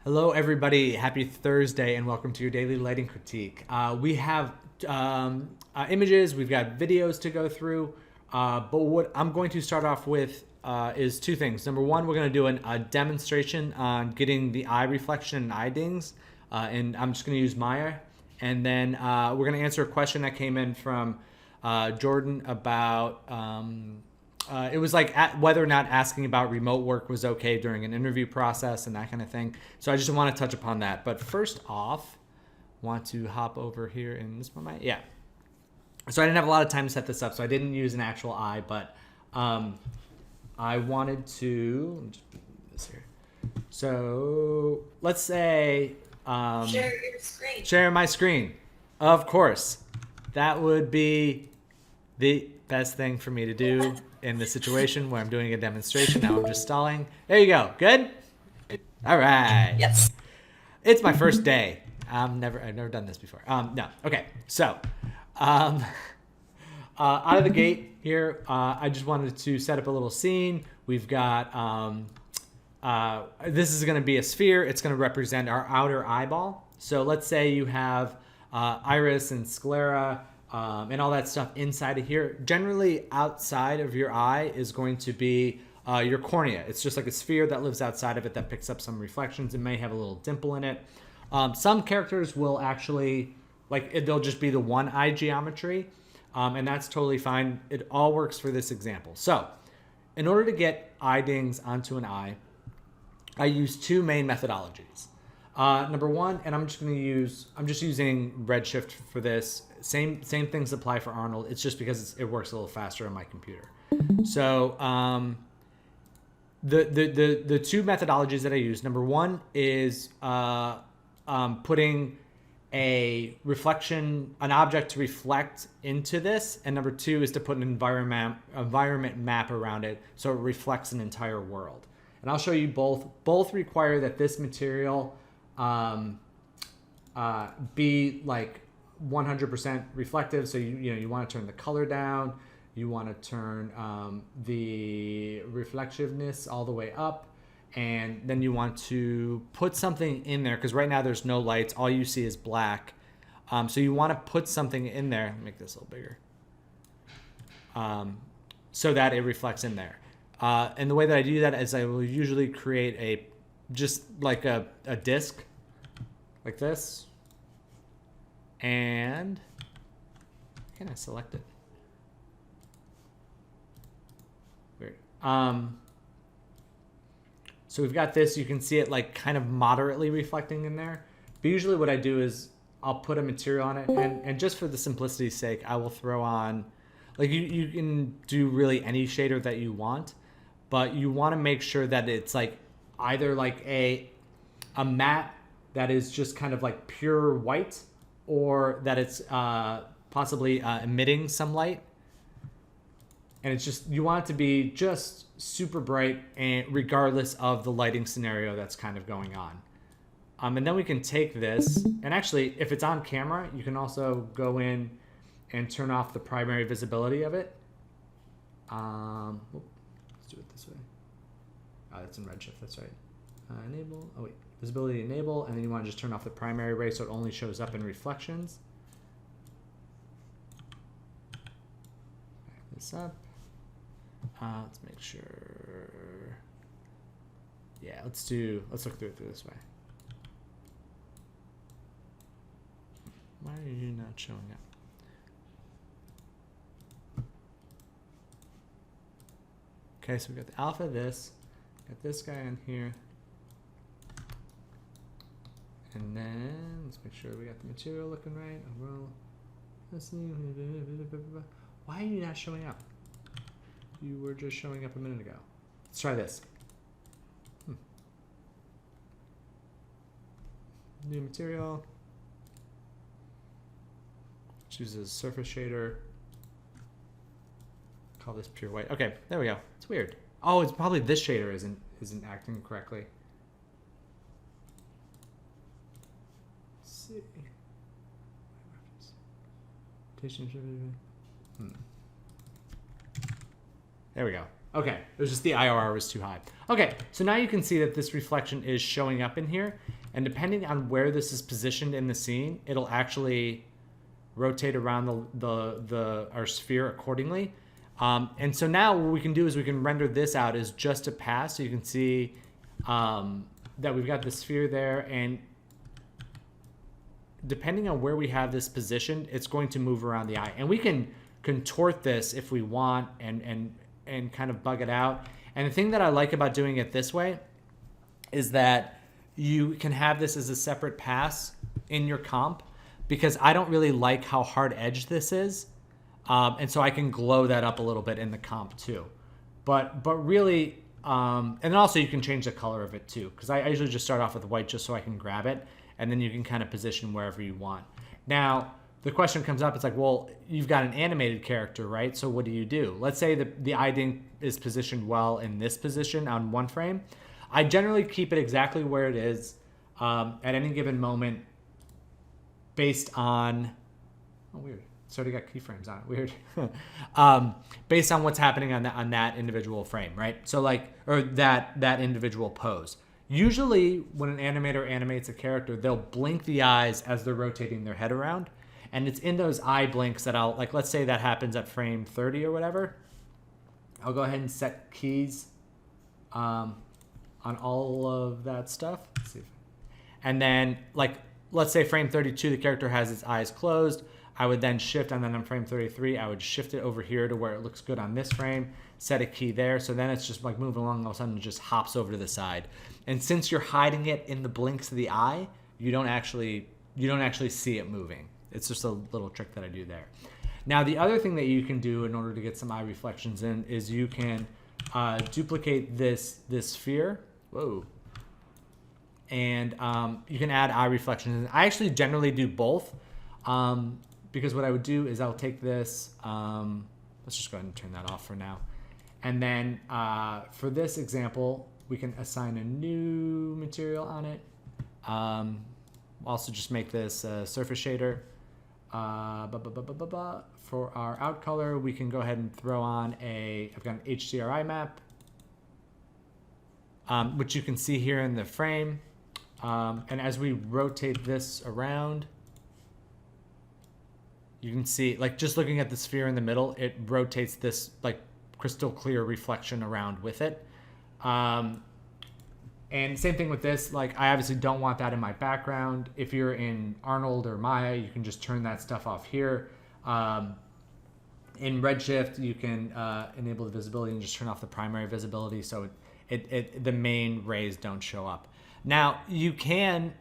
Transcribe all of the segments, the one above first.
Hello, everybody. Happy Thursday, and welcome to your daily lighting critique. We have images, we've got videos to go through, but what I'm going to start off with is two things. Number one, we're going to do a demonstration on getting the eye reflection and eye dings, and I'm just going to use Maya. And then we're going to answer a question that came in from Jordan about it was like whether or not asking about remote work was okay during an interview process and that kind of thing. So I just want to touch upon that. But first off, want to hop over here in this one. Yeah. So I didn't have a lot of time to set this up, so I didn't use an actual eye, but I wanted to let me just put this here. So let's say share your screen. Share my screen. Of course. That would be the best thing for me to do in this situation where I'm doing a demonstration. Now I'm just stalling. There you go. Good? All right. Yes. It's my first day. I've never done this before. No. Okay. So, out of the gate here, I just wanted to set up a little scene. We've got, this is going to be a sphere. It's going to represent our outer eyeball. So let's say you have iris and sclera, and all that stuff inside of here. Generally, outside of your eye is going to be your cornea. It's just like a sphere that lives outside of it that picks up some reflections. It may have a little dimple in it. Some characters will actually, they'll just be the one eye geometry, and that's totally fine. It all works for this example. So, in order to get eye dings onto an eye, I use two main methodologies. Number one, and I'm just using Redshift for this. Same things apply for Arnold. It's just because it works a little faster on my computer. So the two methodologies that I use. Number one is putting an object to reflect into this, and number two is to put an environment map around it so it reflects an entire world. And I'll show you both. Both require that this material be like 100% reflective. So you want to turn the color down, you want to turn the reflectiveness all the way up, and then you want to put something in there because right now there's no lights, all you see is black. So you want to put something in there. Let me make this a little bigger, so that it reflects in there. And the way that I do that is I will usually create just like a disc like this, and can I select it? Weird. So we've got this. You can see it like kind of moderately reflecting in there. But usually what I do is I'll put a material on it, and just for the simplicity's sake, I will throw on, like you can do really any shader that you want, but you want to make sure that it's like either like a matte that is just kind of like pure white, or that it's possibly emitting some light. And it's just, you want it to be just super bright, and regardless of the lighting scenario that's kind of going on. And then we can take this, and actually, if it's on camera, you can also go in and turn off the primary visibility of it. Let's do it this way. Oh, that's in Redshift, that's right. Enable, oh wait, visibility enable, and then you want to just turn off the primary ray so it only shows up in reflections. Back this up. Let's make sure. Yeah, let's look through it this way. Why are you not showing up? Okay, so we got the alpha of this, got this guy in here, and then let's make sure we got the material looking right. Overall, let's see. Why are you not showing up? You were just showing up a minute ago. Let's try this. New material. Chooses surface shader. Call this pure white. Okay, there we go. It's weird. Oh, it's probably this shader isn't acting correctly. Let's see. There we go. Okay, it was just the IRR was too high. Okay, so now you can see that this reflection is showing up in here, and depending on where this is positioned in the scene, it'll actually rotate around our sphere accordingly. And so now what we can do is we can render this out as just a pass, so you can see that we've got the sphere there, and depending on where we have this positioned, it's going to move around the eye. And we can contort this if we want and kind of bug it out. And the thing that I like about doing it this way is that you can have this as a separate pass in your comp, because I don't really like how hard edged this is. And so I can glow that up a little bit in the comp too. But really, and then also you can change the color of it too, because I usually just start off with white just so I can grab it, and then you can kind of position wherever you want. Now, the question comes up, it's like, well, you've got an animated character, right? So what do? Let's say the eye dink is positioned well in this position on one frame. I generally keep it exactly where it is at any given moment based on, oh, weird. It's already got keyframes on it, weird. Based on what's happening on that individual frame, right? So like, or that individual pose. Usually when an animator animates a character, they'll blink the eyes as they're rotating their head around. And it's in those eye blinks that I'll, like, let's say that happens at frame 30 or whatever. I'll go ahead and set keys on all of that stuff. Let's see. And then, like, let's say frame 32, the character has its eyes closed. I would then shift, and then on frame 33, I would shift it over here to where it looks good on this frame, set a key there. So then it's just like moving along, all of a sudden it just hops over to the side. And since you're hiding it in the blinks of the eye, you don't actually see it moving. It's just a little trick that I do there. Now, the other thing that you can do in order to get some eye reflections in is you can duplicate this sphere. Whoa. And you can add eye reflections. I actually generally do both because what I would do is I'll take this. Let's just go ahead and turn that off for now. And then for this example, we can assign a new material on it. Also just make this a surface shader. For our out color, we can go ahead and throw on I've got an HDRI map, which you can see here in the frame. And as we rotate this around, you can see, like, just looking at the sphere in the middle, it rotates this like crystal clear reflection around with it. And same thing with this, like, I obviously don't want that in my background. If you're in Arnold or Maya, you can just turn that stuff off here. In Redshift, you can enable the visibility and just turn off the primary visibility so the main rays don't show up. Now, you can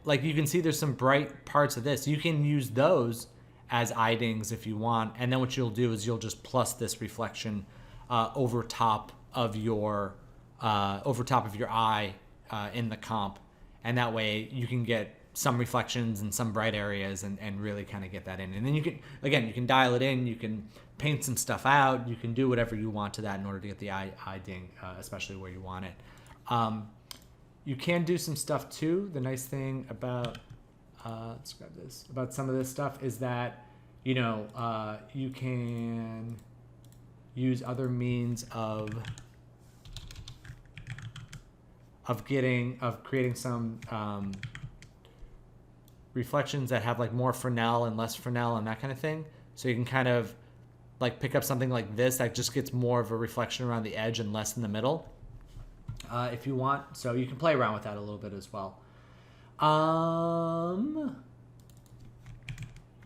see there's some bright parts of this. You can use those as eye dings if you want, and then what you'll do is you'll just plus this reflection over top of your eye in the comp, and that way you can get some reflections in some bright areas and really kind of get that in. And then you can dial it in, you can paint some stuff out, you can do whatever you want to that in order to get the eye ding, especially where you want it. You can do some stuff too. The nice thing about let's grab this, about some of this stuff is that you can use other means of creating some reflections that have like more Fresnel and less Fresnel and that kind of thing. So you can kind of like pick up something like this that just gets more of a reflection around the edge and less in the middle, if you want. So you can play around with that a little bit as well.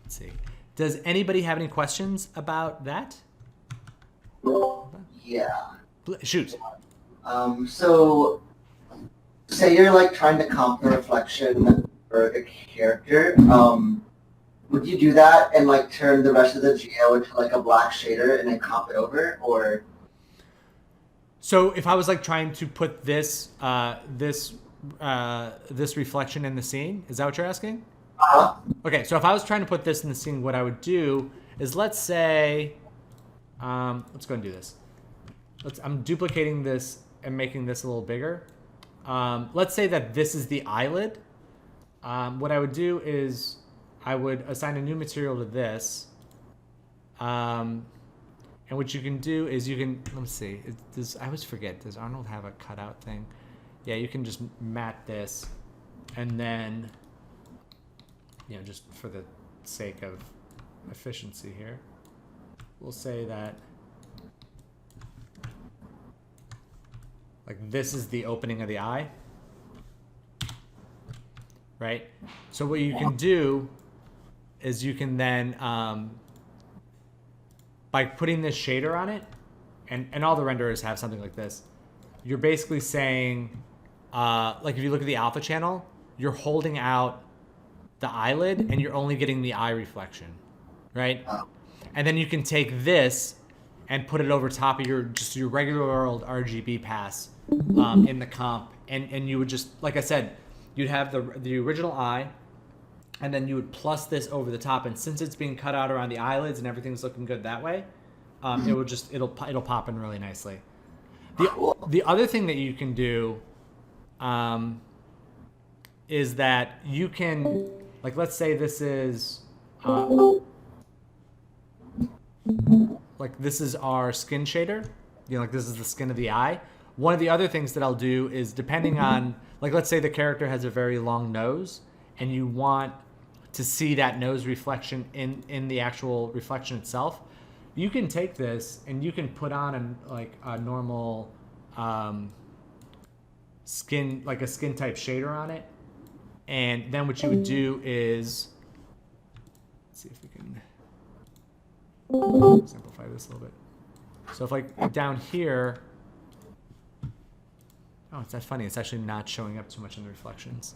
Let's see. Does anybody have any questions about that? Yeah. Shoot. So say you're like trying to comp the reflection for the character. Would you do that and like turn the rest of the geo into like a black shader and then comp it over, or? So if I was like trying to put this this reflection in the scene, is that what you're asking? Uh-huh. Okay, so if I was trying to put this in the scene, what I would do is, let's say, let's go and do this. I'm duplicating this and making this a little bigger. Let's say that this is the eyelid. What I would do is I would assign a new material to this. And And what you can do is you can, let me see, I always forget, does Arnold have a cutout thing? Yeah, you can just mat this, and then, just for the sake of efficiency here, we'll say that, like, this is the opening of the eye, right? So what you can do is you can then, by putting this shader on it, and all the renderers have something like this, you're basically saying, like if you look at the alpha channel, you're holding out the eyelid and you're only getting the eye reflection, right? And then you can take this and put it over top of your regular world RGB pass in the comp, and you would just, like I said, you'd have the original eye, and then you would plus this over the top, and since it's being cut out around the eyelids and everything's looking good that way, it'll pop in really nicely. The other thing that you can do is that you can, like, let's say this is like this is our skin shader, like this is the skin of the eye. One of the other things that I'll do is, depending on, like, let's say the character has a very long nose and you want to see that nose reflection in the actual reflection itself, you can take this and you can put on a normal skin, like a skin type shader on it, and then what you would do is, let's see if we can simplify this a little bit. So if, like, down here, oh, it's that funny, it's actually not showing up too much in the reflections.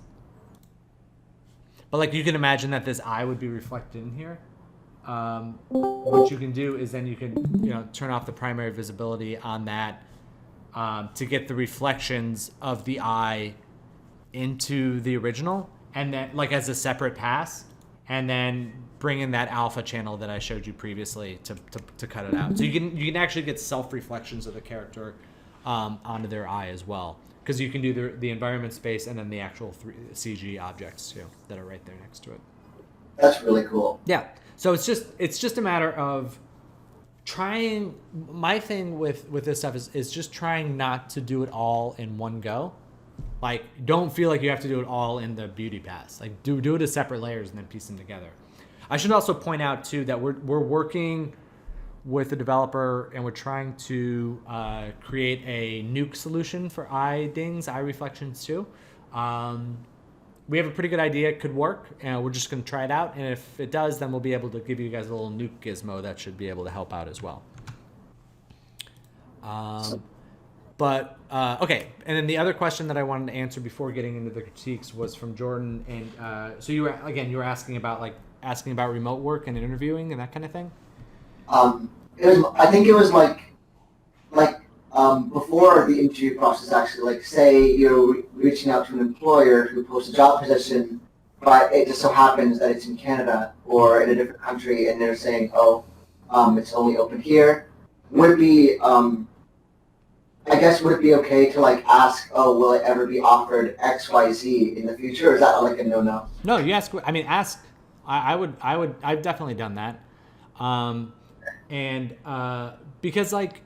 But, like, you can imagine that this eye would be reflected in here. What you can do is then you can, turn off the primary visibility on that to get the reflections of the eye into the original, and then, like, as a separate pass, and then bring in that alpha channel that I showed you previously to cut it out. So you can actually get self reflections of the character onto their eye as well, because you can do the environment space and then the actual CG objects too that are right there next to it. That's really cool. Yeah. So it's just a matter of trying. My thing with this stuff is just trying not to do it all in one go. Like, don't feel like you have to do it all in the beauty pass. Like, do it as separate layers and then piece them together. I should also point out too that we're working with the developer, and we're trying to create a nuke solution for eye dings, eye reflections too. We have a pretty good idea it could work, and we're just going to try it out. And if it does, then we'll be able to give you guys a little nuke gizmo that should be able to help out as well. Okay. And then the other question that I wanted to answer before getting into the critiques was from Jordan. And so you were asking about remote work and interviewing and that kind of thing. I think it was before the interview process, actually, like, say you're reaching out to an employer who posts a job position, but it just so happens that it's in Canada or in a different country, and they're saying, it's only open here. Would it be, would it be okay to, like, ask, will it ever be offered X, Y, Z in the future, or is that, like, a no-no? No, you ask. I mean, ask. I've definitely done that. Because, like,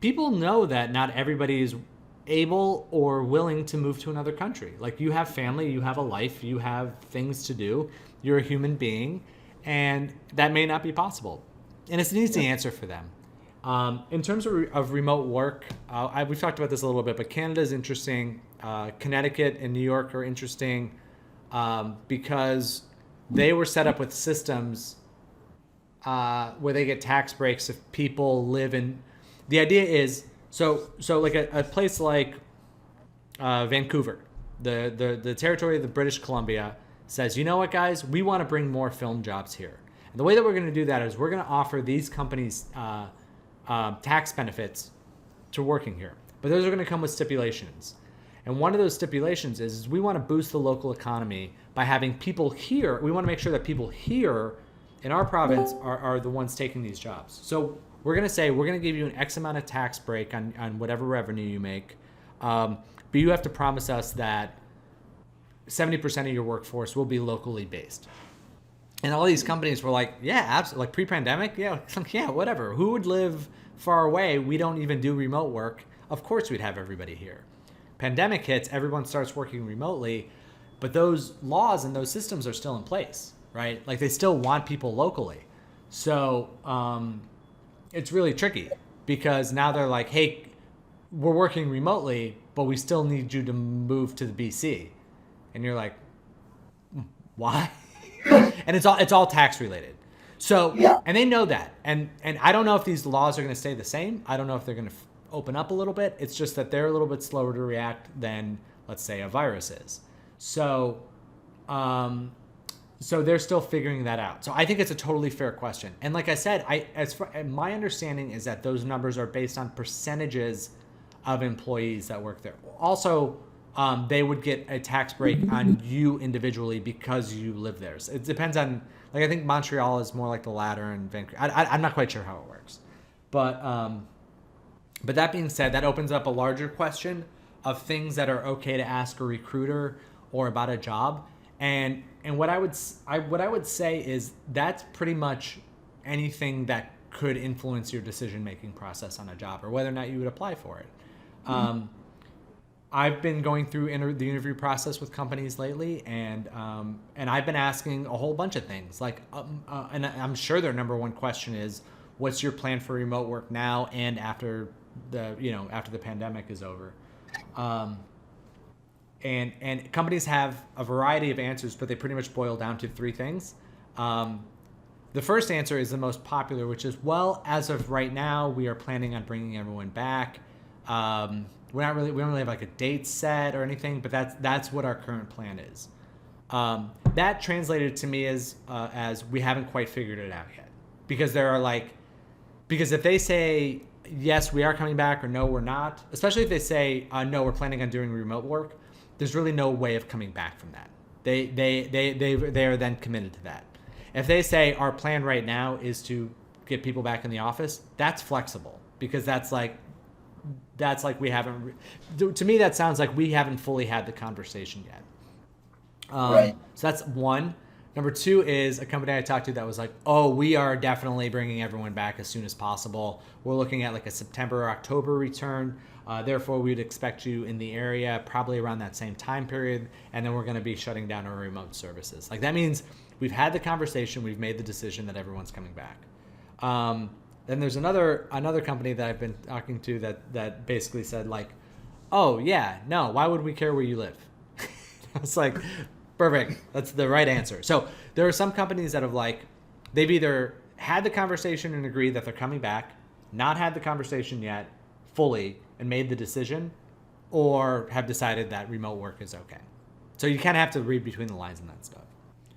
people know that not everybody is able or willing to move to another country. Like, you have family, you have a life, you have things to do, you're a human being, and that may not be possible. And it's an easy answer for them. In terms of remote work, we've talked about this a little bit, but Canada is interesting. Connecticut and New York are interesting because they were set up with systems where they get tax breaks if people live in. The idea is so like a place like Vancouver, the territory of the British Columbia says, you know what, guys, we want to bring more film jobs here. And the way that we're going to do that is we're going to offer these companies tax benefits to working here, but those are going to come with stipulations. And one of those stipulations is we want to boost the local economy by having people here. We want to make sure that people here in our province are the ones taking these jobs. So we're going to say we're going to give you an X amount of tax break on whatever revenue you make, but you have to promise us that 70% of your workforce will be locally based. And all these companies were like, yeah, absolutely. Like pre-pandemic, yeah, yeah, whatever. Who would live far away? We don't even do remote work. Of course we'd have everybody here. Pandemic hits, everyone starts working remotely, but those laws and those systems are still in place, right? Like they still want people locally. So it's really tricky because now they're like, hey, we're working remotely, but we still need you to move to the BC. And you're like, why? And it's all tax related. So, Yeah. and they know that. And I don't know if these laws are going to stay the same. I don't know if they're going to open up a little bit. It's just that they're a little bit slower to react than, let's say, a virus is. So, so they're still figuring that out. So I think it's a totally fair question. And like I said, my understanding is that those numbers are based on percentages of employees that work there. Also, they would get a tax break on you individually because you live there. So it depends on, like, I think Montreal is more like the latter, and Vancouver. I'm not quite sure how it works. But that being said, that opens up a larger question of things that are okay to ask a recruiter or about a job. And what I would say is that's pretty much anything that could influence your decision-making process on a job or whether or not you would apply for it. I've been going through the interview process with companies lately, and I've been asking a whole bunch of things. Like, and I'm sure their number one question is, "What's your plan for remote work now and after the pandemic is over?" And companies have a variety of answers, but they pretty much boil down to three things. The first answer is the most popular, which is, well, as of right now, we are planning on bringing everyone back. We don't really have like a date set or anything, but that's what our current plan is. That translated to me as we haven't quite figured it out yet, because if they say yes, we are coming back, or no, we're not, especially if they say no, we're planning on doing remote work, there's really no way of coming back from that. They are then committed to that. If they say our plan right now is to get people back in the office, that's flexible, because that's like we haven't. To me, that sounds like we haven't fully had the conversation yet. Right. So that's one. Number two is a company I talked to that was like, oh, we are definitely bringing everyone back as soon as possible. We're looking at like a September or October return. Therefore, we'd expect you in the area probably around that same time period. And then we're going to be shutting down our remote services. Like, that means we've had the conversation. We've made the decision that everyone's coming back. Then there's another company that I've been talking to that basically said like, oh, yeah, no, why would we care where you live? I was like, perfect. That's the right answer. So there are some companies that have they've either had the conversation and agreed that they're coming back, not had the conversation yet fully and made the decision, or have decided that remote work is okay. So you kind of have to read between the lines on that stuff.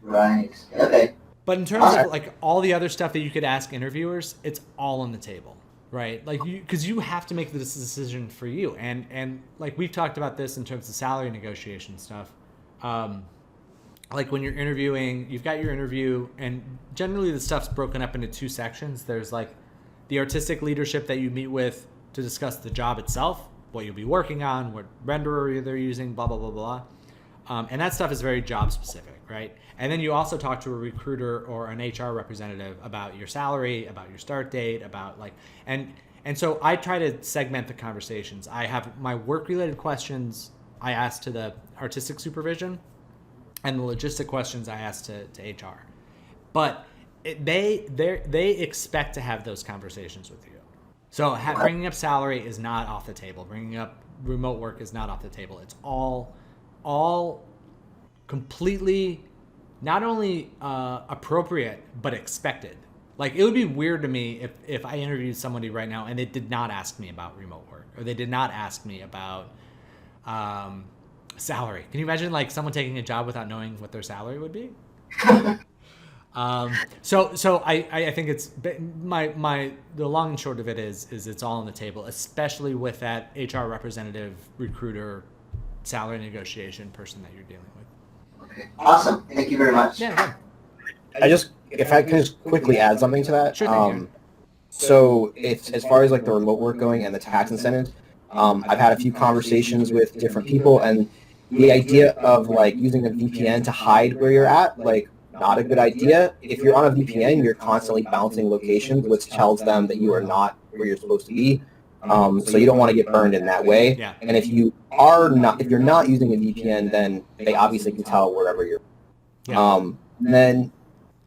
Right. Okay. But in terms of all the other stuff that you could ask interviewers, it's all on the table, right? Because you have to make this decision for you. And like we've talked about this in terms of salary negotiation stuff. Like when you're interviewing, you've got your interview, and generally the stuff's broken up into two sections. There's like the artistic leadership that you meet with to discuss the job itself, what you'll be working on, what renderer they're using, blah, blah, blah, blah. And that stuff is very job specific, right? And then you also talk to a recruiter or an HR representative about your salary, about your start date, about and so I try to segment the conversations. I have my work-related questions I ask to the artistic supervision, and the logistic questions I ask to HR. But they expect to have those conversations with you. So bringing up salary is not off the table. Bringing up remote work is not off the table. It's all completely not only appropriate, but expected. Like, it would be weird to me if I interviewed somebody right now and they did not ask me about remote work, or they did not ask me about salary. Can you imagine someone taking a job without knowing what their salary would be? So I think it's the long and short of it is it's all on the table, especially with that HR representative, recruiter, salary negotiation person that you're dealing with. Okay. Awesome. Thank you very much. Yeah. If I can just quickly add something to that. Sure thing, So it's as far as the remote work going and the tax incentives, I've had a few conversations with different people, and the idea of using a VPN to hide where you're at, not a good idea. If you're on a VPN, you're constantly bouncing locations, which tells them that you are not where you're supposed to be. So you don't want to get burned in that way. Yeah. And if you're not using a VPN, then they obviously can tell wherever you're. Yeah. Then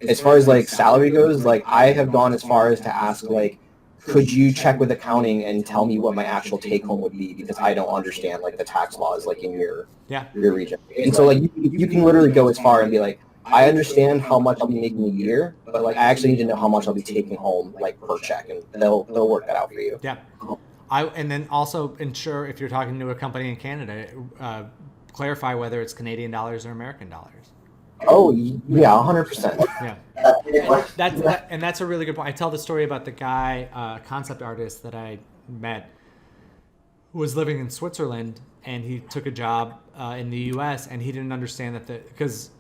as far as like salary goes, like I have gone as far as to ask like, could you check with accounting and tell me what my actual take home would be, because I don't understand like the tax laws like in your region. And so like you can literally go as far and be like, I understand how much I'll be making a year, but like I actually need to know how much I'll be taking home like per check, and they'll work that out for you. Yeah. And then also ensure, if you're talking to a company in Canada, clarify whether it's Canadian dollars or American dollars. Oh yeah, 100%. Yeah. And that's a really good point. I tell the story about the guy, concept artist that I met, who was living in Switzerland, and he took a job in the U.S. and he didn't understand that because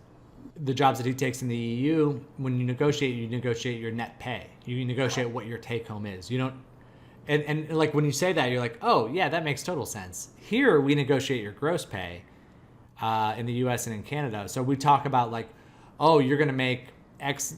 the jobs that he takes in the EU, when you negotiate your net pay. You negotiate what your take home is. You don't. And like when you say that, you're like, oh yeah, that makes total sense. Here we negotiate your gross pay in the U.S. and in Canada. So we talk about like, oh, you're going to make X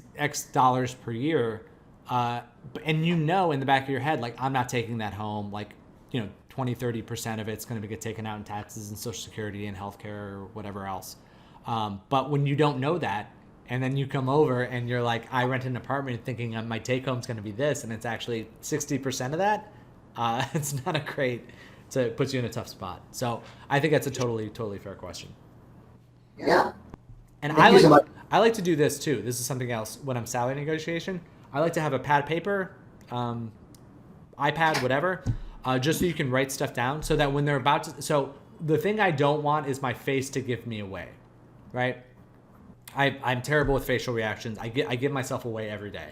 dollars per year, and in the back of your head, like, I'm not taking that home. Like, 20-30% of it's going to get taken out in taxes and Social Security and healthcare or whatever else. But when you don't know that, and then you come over and you're like, I rent an apartment thinking my take home is going to be this, and it's actually 60% of that, it's not a great, it puts you in a tough spot. So I think that's a totally fair question. Yeah. And Thank you so much. I like to do this too. This is something else when I'm salary negotiation. I like to have a pad of paper, iPad, whatever, just so you can write stuff down, so that when they're about to. So the thing I don't want is my face to give me away, right? I'm terrible with facial reactions. I give myself away every day.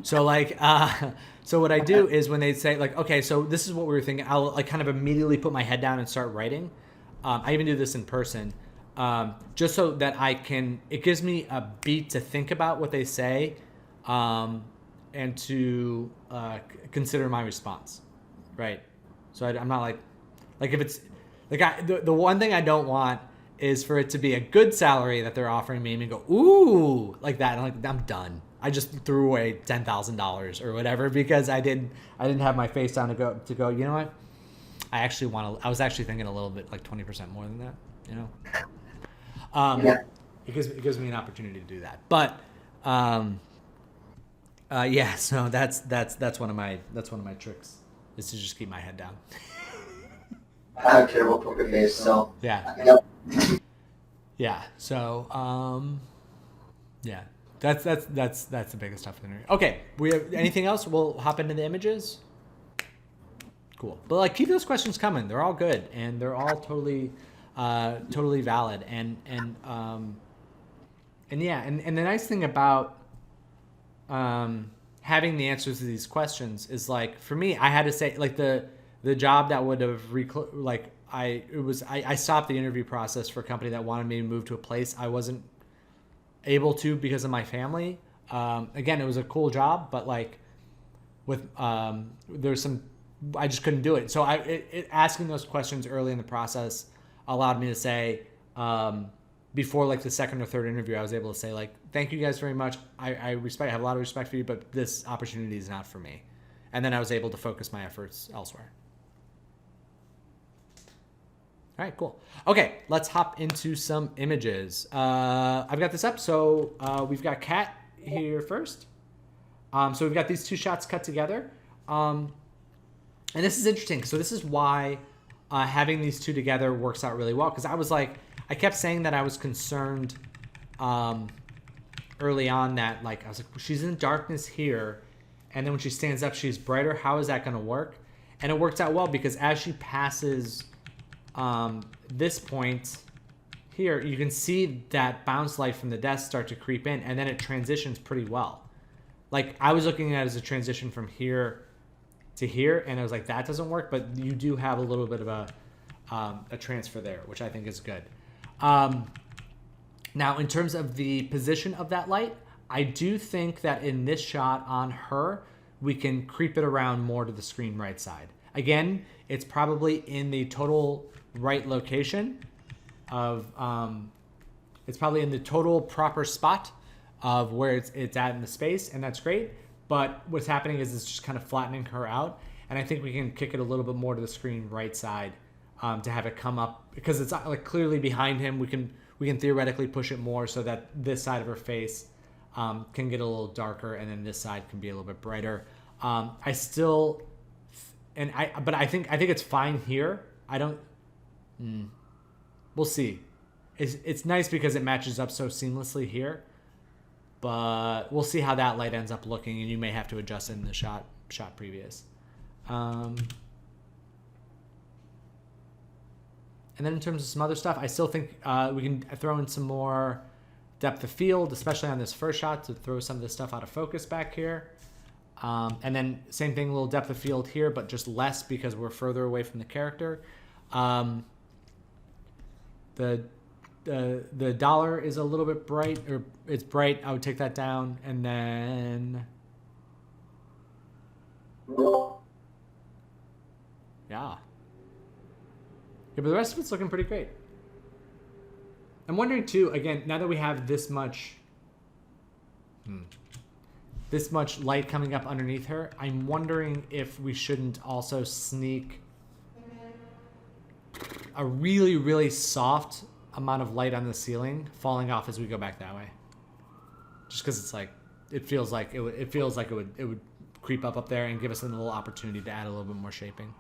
So like, so what I do is when they say like, okay, so this is what we were thinking, I'll like kind of immediately put my head down and start writing. I even do this in person, just so that it gives me a beat to think about what they say, and to consider my response, right? So I'm not like if it's like the one thing I don't want is for it to be a good salary that they're offering me and go, ooh, like that. And I'm done. I just threw away $10,000 or whatever because I didn't have my face down to go, you know what? I was actually thinking a little bit like 20% more than that, It gives me an opportunity to do that. But yeah, so that's one of my tricks, is to just keep my head down. I have terrible poker face, so Yeah. Yep. Yeah. So yeah. That's the biggest stuff in there. Okay. We have anything else? We'll hop into the images. Cool. But like, keep those questions coming. They're all good and they're all totally valid. And yeah, and the nice thing about having the answers to these questions is, like, for me, I had to say, like, the job that would have I stopped the interview process for a company that wanted me to move to a place I wasn't able to because of my family. Again, it was a cool job, but like with there's some, I just couldn't do it. So asking those questions early in the process allowed me to say, before like the second or third interview, I was able to say, like, thank you guys very much. I have a lot of respect for you, but this opportunity is not for me. And then I was able to focus my efforts elsewhere. All right, cool. Okay, let's hop into some images. I've got this up. So we've got Kat here first. So we've got these two shots cut together. And this is interesting. So this is why having these two together works out really well. Because I kept saying that I was concerned early on that, like, I was like, she's in darkness here. And then when she stands up, she's brighter. How is that going to work? And it worked out well because as she passes this point here, you can see that bounce light from the desk start to creep in, and then it transitions pretty well. Like, I was looking at it as a transition from here to here, and I was like, that doesn't work, but you do have a little bit of a transfer there, which I think is good. Now, in terms of the position of that light, I do think that in this shot on her, we can creep it around more to the screen right side. Again, it's probably in the total right location of, it's probably in the total proper spot of where it's at in the space, and that's great. But what's happening is it's just kind of flattening her out, and I think we can kick it a little bit more to the screen right side to have it come up, because it's like clearly behind him. We can theoretically push it more so that this side of her face can get a little darker, and then this side can be a little bit brighter. But I think it's fine here. I don't. We'll see. It's nice because it matches up so seamlessly here, but we'll see how that light ends up looking, and you may have to adjust it in the shot previous. And then in terms of some other stuff, I still think we can throw in some more depth of field, especially on this first shot, to throw some of this stuff out of focus back here. And then same thing, a little depth of field here, but just less because we're further away from the character. The dollar is a little bit bright, or it's bright. I would take that down, and then yeah, but the rest of it's looking pretty great. I'm wondering too, again, now that we have this much light coming up underneath her, I'm wondering if we shouldn't also sneak a really, really soft amount of light on the ceiling falling off as we go back that way. Just because it's like, it feels like it would creep up there and give us a little opportunity to add a little bit more shaping.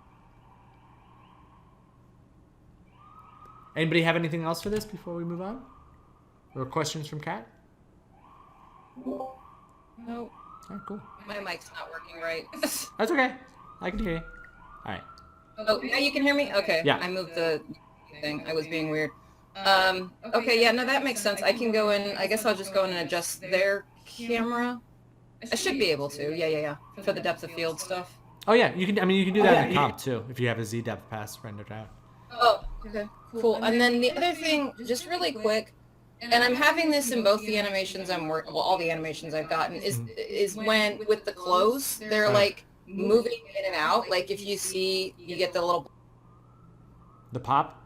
Anybody have anything else for this before we move on? Or questions from Kat? No. All right, cool. My mic's not working right. That's okay. I can hear you. All right. Oh, now you can hear me? Okay. Yeah. I moved the thing. I was being weird. Okay, yeah, no, that makes sense. I can go in, I guess I'll just go in and adjust their camera. I should be able to. Yeah. For the depth of field stuff. Oh yeah, you can do that in comp too if you have a Z depth pass rendered out. Oh, okay. Cool. And then the other thing, just really quick, and I'm having this in both the animations all the animations I've gotten, is when with the clothes, they're like moving in and out. Like if you see, you get the little... The pop?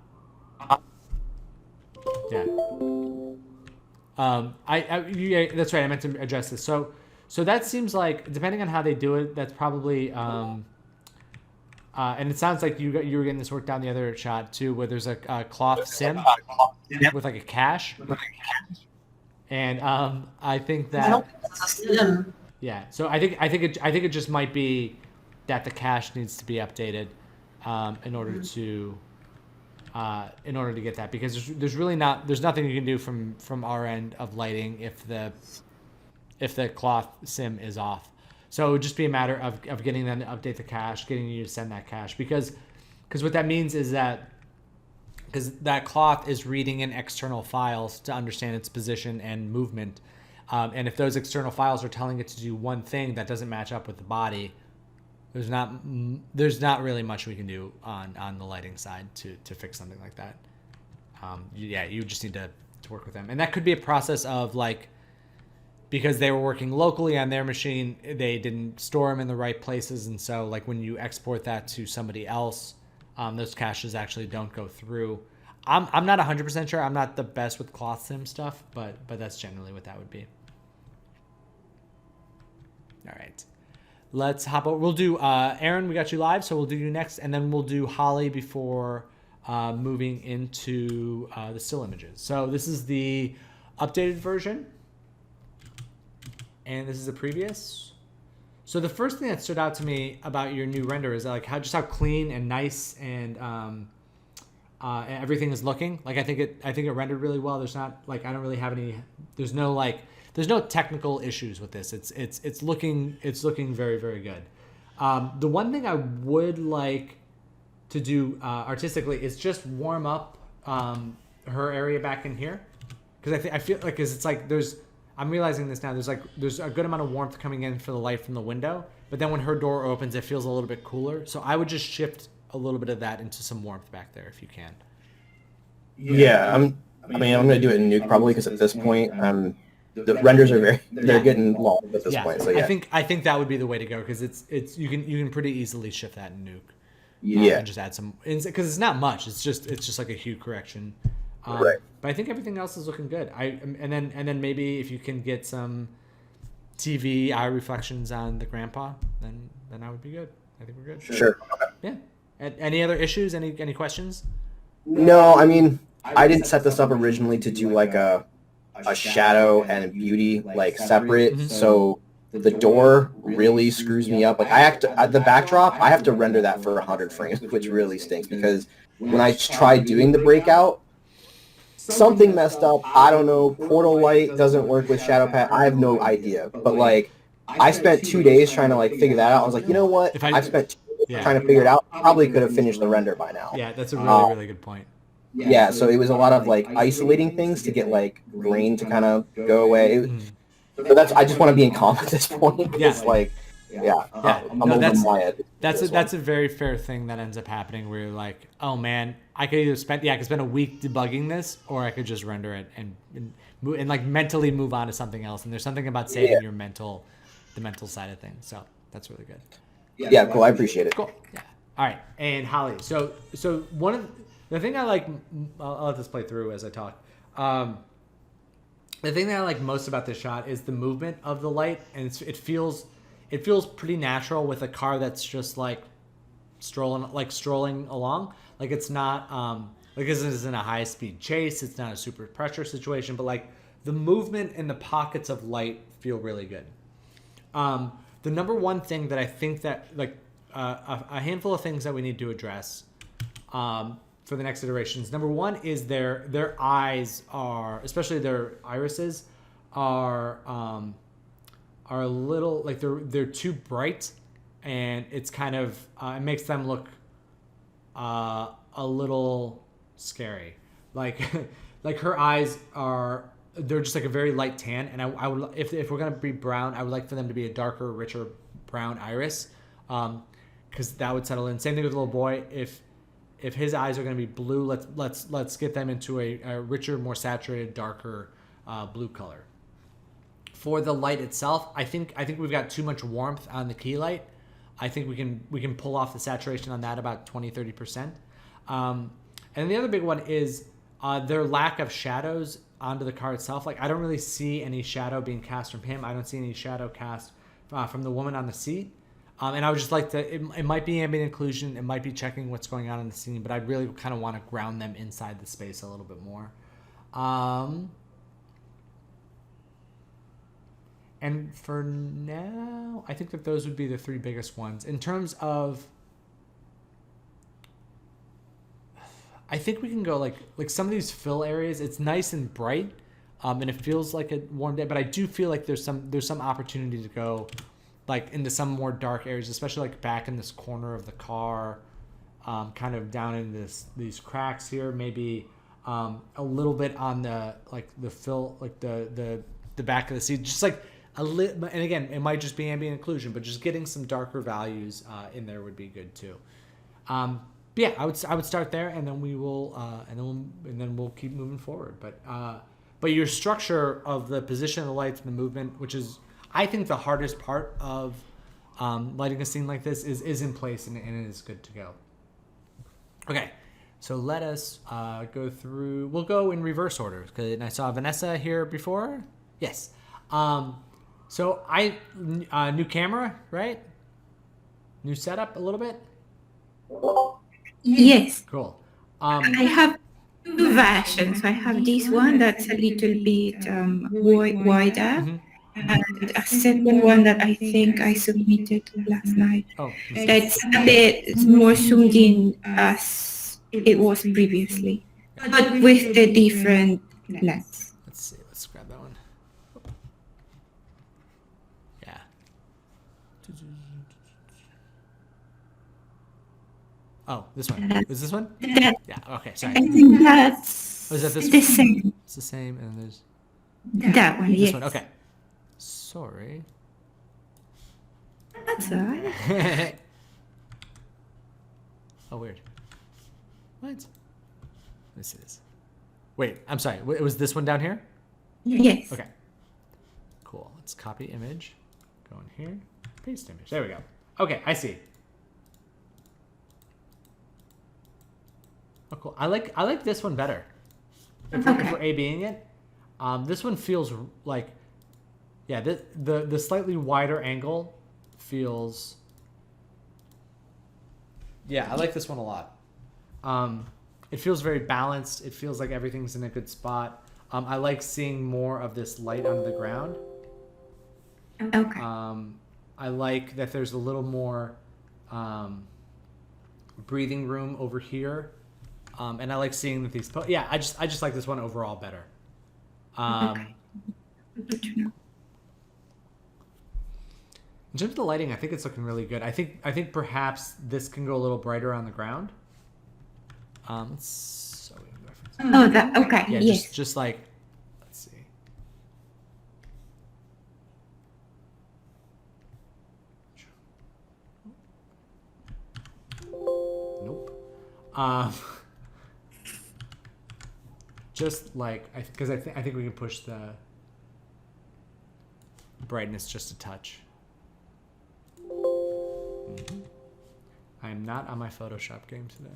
Yeah. Yeah, that's right. I meant to address this. So that seems like, depending on how they do it, that's probably and it sounds like you were getting this work down the other shot too, where there's a cloth sim with like a cache. And I think that yeah. So I think it just might be that the cache needs to be updated in order to get that, because there's nothing you can do from our end of lighting if the cloth sim is off. So it would just be a matter of getting them to update the cache, getting you to send that cache, because what that means is that because that cloth is reading in external files to understand its position and movement, and if those external files are telling it to do one thing that doesn't match up with the body, there's not really much we can do on the lighting side to fix something like that. Yeah, you just need to work with them, and that could be a process of like, because they were working locally on their machine, they didn't store them in the right places, and so like when you export that to somebody else, those caches actually don't go through. I'm not 100% sure. I'm not the best with cloth sim stuff, but that's generally what that would be. All right. Let's hop over. We'll do Aaron, we got you live, so we'll do you next, and then we'll do Holly before moving into the still images. So this is the updated version, and this is the previous. So the first thing that stood out to me about your new render is like how clean and nice and everything is looking. Like I think it rendered really well. There's not like, I don't really have any. There's no technical issues with this. It's looking very, very good. The one thing I would like to do artistically is just warm up her area back in here, because I feel like, because it's like I'm realizing this now. There's a good amount of warmth coming in for the light from the window, but then when her door opens, it feels a little bit cooler. So I would just shift a little bit of that into some warmth back there if you can. Yeah, I'm gonna do it in Nuke probably, because at this point the renders are they're getting long at this point. So yeah, I think that would be the way to go, because it's you can pretty easily shift that in Nuke. Yeah, and just add some, because it's not much. It's just like a hue correction Right. But I think everything else is looking good. And then maybe if you can get some TV eye reflections on the grandpa, then that would be good. I think we're good. Sure. Yeah. Any other issues? Any questions? No, I mean, I didn't set this up originally to do like a shadow and a beauty like separate. Mhm. So the door really screws me up. Like I have to the backdrop, I have to render that for 100 frames, which really stinks because when I tried doing the breakout, something messed up. I don't know. Portal light doesn't work with shadow pad. I have no idea. But like, I spent 2 days trying to like figure that out. I was like, you know what? If I- I've spent 2 days Yeah. trying to figure it out. Probably could have finished the render by now. Yeah, that's a really good point. Yeah, so it was a lot of like isolating things to get like grain to kind of go away. So that's I just want to be in calm at this point. Yeah. It's like, yeah, I'm No, over that's- my head. That's a very fair thing that ends up happening where you're like, oh man, I could either spend I could spend a week debugging this, or I could just render it and like mentally move on to something else. And there's something about saving the mental side of things. So that's really good. Yeah, cool. I appreciate it. Cool. Yeah. All right. And Holly, so one of the thing I like, I'll let this play through as I talk. The thing that I like most about this shot is the movement of the light, and it feels pretty natural with a car that's just like strolling along. Like it's not like this isn't a high speed chase. It's not a super pressure situation, but like the movement and the pockets of light feel really good. The number one thing that I think that like a handful of things that we need to address for the next iterations. Number one is their eyes are, especially their irises, are a little like they're too bright, and it's kind of it makes them look a little scary. Like like her eyes they're just like a very light tan, and I would if we're gonna be brown, I would like for them to be a darker, richer brown iris, because that would settle in. Same thing with the little boy. If his eyes are going to be blue, let's get them into a richer, more saturated, darker blue color. For the light itself, I think we've got too much warmth on the key light. I think we can pull off the saturation on that about 20-30%. And the other big one is their lack of shadows onto the car itself. Like I don't really see any shadow being cast from him. I don't see any shadow cast from the woman on the seat. And I would just like to, it might be ambient occlusion, it might be checking what's going on in the scene, but I really kind of want to ground them inside the space a little bit more. And for now, I think that those would be the three biggest ones. In terms of, I think we can go like some of these fill areas, it's nice and bright, and it feels like a warm day, but I do feel like there's some opportunity to go like into some more dark areas, especially like back in this corner of the car, kind of down in these cracks here, maybe a little bit on the like the fill, like the back of the seat, just like a little. And again, it might just be ambient occlusion, but just getting some darker values in there would be good too. But yeah, I would start there, and then we will and then we'll keep moving forward. But your structure of the position of the lights and the movement, which is I think the hardest part of lighting a scene like this is in place, and it is good to go. Okay, so let us go through. We'll go in reverse order, because I saw Vanessa here before. Yes. So new camera, right? New setup a little bit? Yes, Cool. I have two versions. I have this one that's a little bit wider, Mhm. and a second one that I think I submitted last night. Oh, That's a bit more zoomed in as it was previously, but with the different lens. let's see. Let's grab that one. Yeah. Oh, this one. Is this one? That, Yeah. Okay. I Sorry. think that's Oh, is that this the one? same. It's the same, and then there's That one, this yes. one. Okay. Sorry. That's all right. Oh, weird. What? Let me see this. Wait, I'm sorry. It was this one down here? Yes. Okay. Cool. Let's copy image. Go in here. Paste image. There we go. Okay, I see. Oh, cool. I like this one better. if we're A-Bing it. This one feels like, yeah, the slightly wider angle feels, yeah, I like this one a lot. It feels very balanced. It feels like everything's in a good spot. I like seeing more of this light on the ground. Okay. I like that there's a little more breathing room over here. And I like seeing that these, yeah, I just like this one overall better. Okay. Good to know. In terms of the lighting, I think it's looking really good. I think perhaps this can go a little brighter on the ground. So we have reference. Oh, that okay. Yeah, Yes. just like, let's see. Nope. Just like, because I think we can push the brightness just a touch. Mm-hmm. I am not on my Photoshop game today.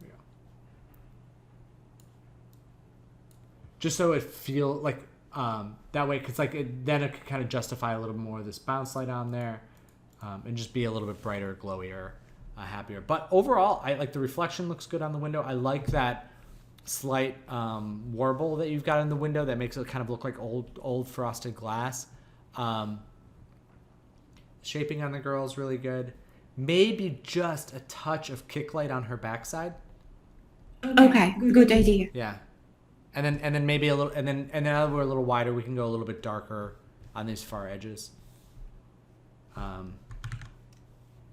Yeah. Just so it feel like that way, because then it could kind of justify a little more of this bounce light on there, and just be a little bit brighter, glowier, happier. But overall, I like the reflection looks good on the window. I like that slight warble that you've got in the window that makes it kind of look like old frosted glass. Shaping on the girl is really good. Maybe just a touch of kick light on her backside. Okay. Good idea. Yeah. And then maybe a little, and then now we're a little wider, we can go a little bit darker on these far edges. Yeah.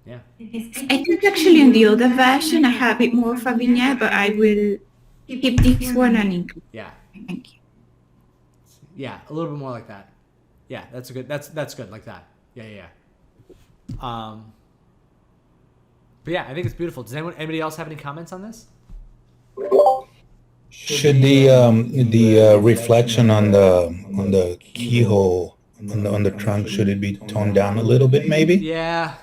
I think actually in the other version I have it more of a vignette, but I will keep this one and include. Yeah. Thank you. Yeah, a little bit more like that. Yeah, that's good like that. Yeah. But yeah, I think it's beautiful. Does anybody else have any comments on this? Should the reflection on the keyhole on the trunk, should it be toned down a little bit maybe? Yeah.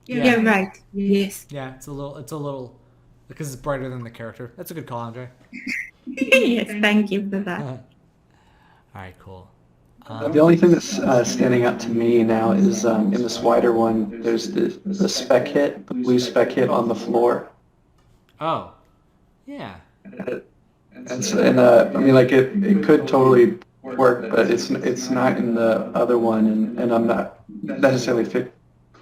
Yeah, right. Yes. Yeah, it's a little because it's brighter than the character. That's a good call, Andre. Yes, thank you for that. All right, cool. The only thing that's standing out to me now is in this wider one, there's the spec hit, the blue spec hit on the floor. Oh, yeah. I mean, like it could totally work, but it's not in the other one, and I'm not necessarily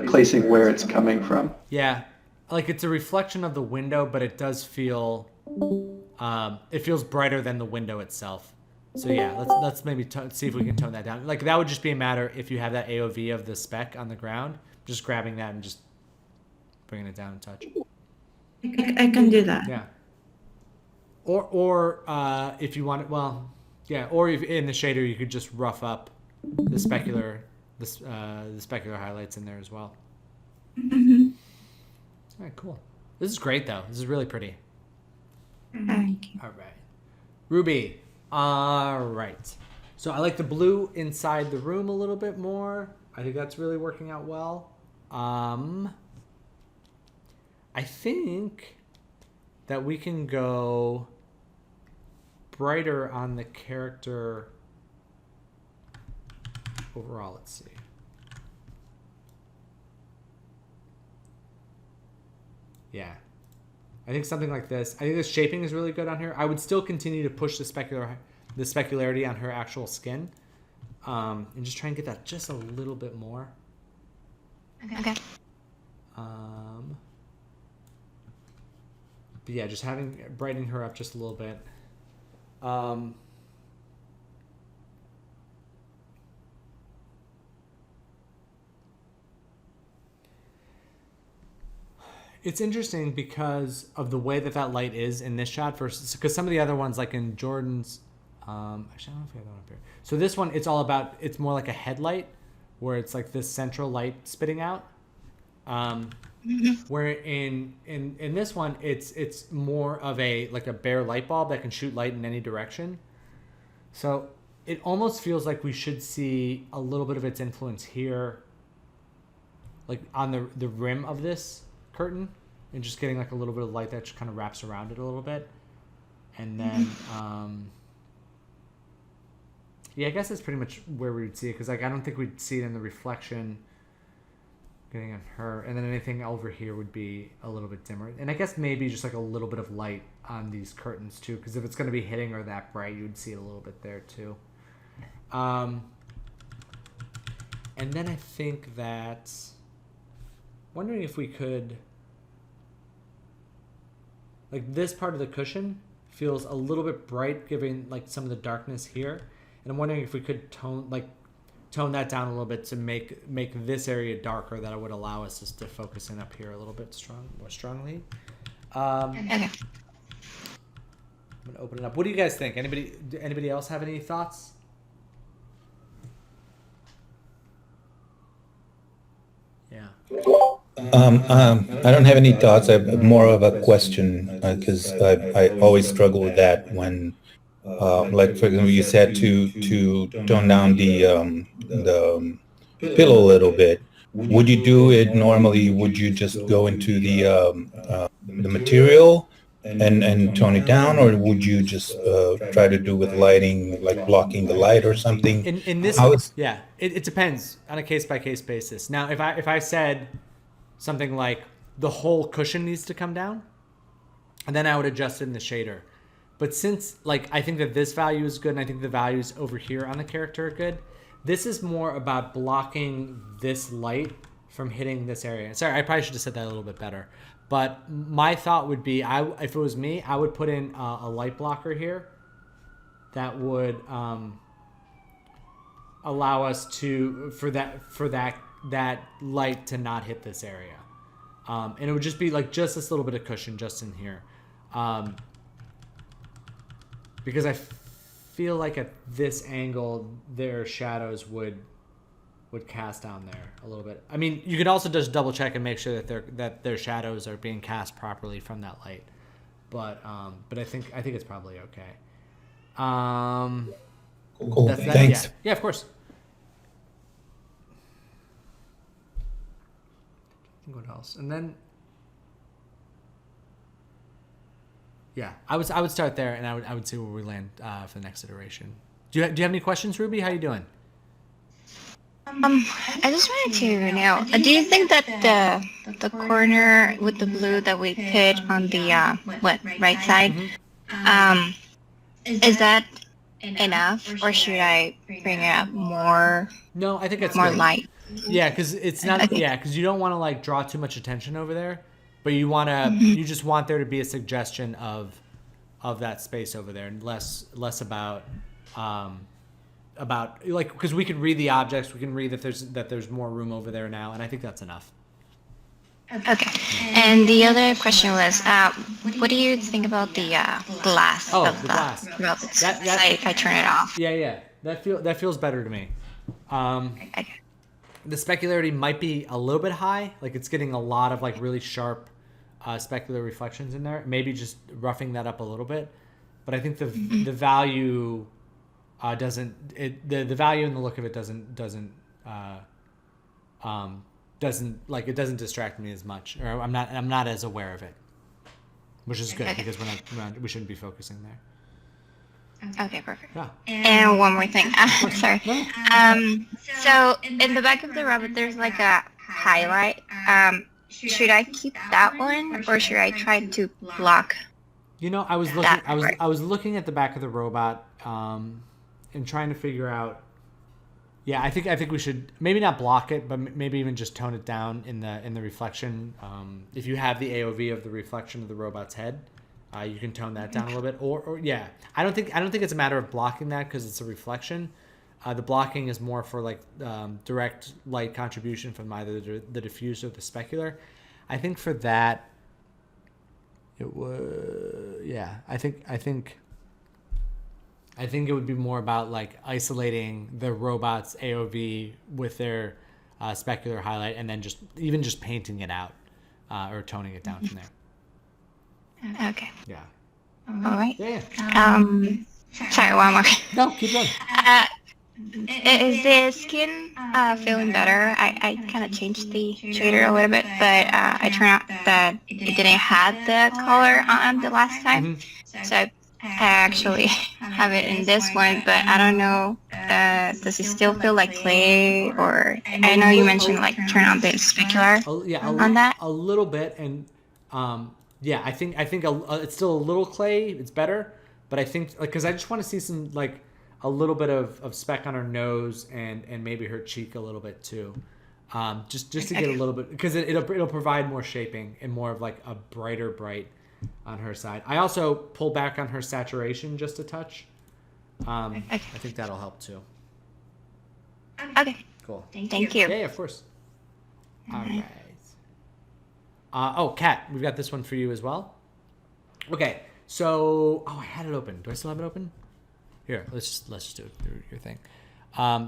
placing where it's coming from. Yeah, like it's a reflection of the window, but it does feel, it feels brighter than the window itself. So yeah, let's maybe see if we can tone that down. Like that would just be a matter if you have that AOV of the speck on the ground, just grabbing that and just bringing it down a touch. I can do that. Yeah. Or if you want it, well, yeah. Or if in the shader you could just rough up the specular highlights in there as well. Mm-hmm. All right, cool. This is great though. This is really pretty. Thank you. All right, Ruby. All right. So I like the blue inside the room a little bit more. I think that's really working out well. I think that we can go brighter on the character overall. Let's see. Yeah. I think something like this. I think the shaping is really good on here. I would still continue to push the specularity on her actual skin, and just try and get that just a little bit more. Okay. But yeah, just brightening her up just a little bit. It's interesting because of the way that light is in this shot versus, because some of the other ones, like in Jordan's, actually I don't know if I have that up here. So this one, it's more like a headlight where it's like this central light spitting out. Where in this one, it's more of a bare light bulb that can shoot light in any direction. So it almost feels like we should see a little bit of its influence here, like on the rim of this curtain, and just getting like a little bit of light that just kind of wraps around it a little bit. And then, yeah, I guess that's pretty much where we would see it, because like I don't think we'd see it in the reflection getting on her, and then anything over here would be a little bit dimmer. And I guess maybe just like a little bit of light on these curtains too, because if it's going to be hitting her that bright, you'd see it a little bit there too. And then I think that, wondering if we could, like this part of the cushion feels a little bit bright, giving like some of the darkness here. And I'm wondering if we could tone that down a little bit to make this area darker. That would allow us just to focus in up here a little bit more strongly. Okay. I'm gonna open it up. What do you guys think? Anybody else have any thoughts? Yeah. I don't have any thoughts. I have more of a question because I always struggle with that when, like for example, you said to tone down the pillow a little bit. Would you do it normally? Would you just go into the material and tone it down, or would you just try to do with lighting, like blocking the light or something? In this, yeah, it depends on a case by case basis. Now, if I said something like the whole cushion needs to come down, and then I would adjust it in the shader. But since like I think that this value is good, and I think the values over here on the character are good, this is more about blocking this light from hitting this area. Sorry, I probably should have said that a little bit better. But my thought would be, if it was me, I would put in a light blocker here that would allow us for that light to not hit this area, and it would just be like just this little bit of cushion just in here, because I feel like at this angle their shadows would cast down there a little bit. I mean, you could also just double check and make sure that their shadows are being cast properly from that light, but I think it's probably okay. Cool. Thanks. Yeah, of course. What else? And then, yeah, I would start there, and I would see where we land for the next iteration. Do you have any questions, Ruby? How you doing? I just wanted to know, do you think that the corner with the blue that we put on the right side, is that enough, or should I bring it up more? No, I think that's more good. light. Yeah, because it's not. Okay. Yeah, because you don't want to like draw too much attention over there, but you want to. You just want there to be a suggestion of that space over there, and less about like, because we can read the objects, we can read that there's more room over there now, and I think that's enough. Okay. And the other question was, what do you think about the glass? Oh, of the glass. Well, I turn it off. Yeah. That feels better to me. Okay. The specularity might be a little bit high. Like it's getting a lot of like really sharp specular reflections in there. Maybe just roughing that up a little bit. But I think the value the value and the look of it doesn't distract me as much, or I'm not as aware of it, which is good because we shouldn't be focusing there. Okay, perfect. Yeah. And one more thing. Sorry. So in the back of the robot, there's like a highlight. Should I keep that one, or should I try to block? You know, I was looking at the back of the robot, and trying to figure out. Yeah, I think we should maybe not block it, but maybe even just tone it down in the reflection. If you have the AOV of the reflection of the robot's head, you can tone that down a little bit. Or yeah, I don't think it's a matter of blocking that because it's a reflection. The blocking is more for like direct light contribution from either the diffuse or the specular. I think for that, it would. Yeah, I think it would be more about like isolating the robot's AOV with their specular highlight, and then just painting it out or toning it down from there. Okay. Yeah. All right. Yeah. Sorry, one more. No, keep going. Is the skin feeling better? I kind of changed the shader a little bit, but I turned out that it didn't have the color on the last time. So actually have it in this one, but I don't know. Does it still feel like clay? Or I know you mentioned like turn on the specular on that. A little bit, and yeah, I think it's still a little clay. It's better, but I think like because I just want to see some like a little bit of speck on her nose and maybe her cheek a little bit too, just to get a little bit because it'll provide more shaping and more of like a brighter bright on her side. I also pull back on her saturation just a touch. I think that'll help too. Okay. Cool. Thank you. Yeah, of course. All right. Oh, Kat, we've got this one for you as well. Okay, so I had it open. Do I still have it open? Here, let's just do it through your thing.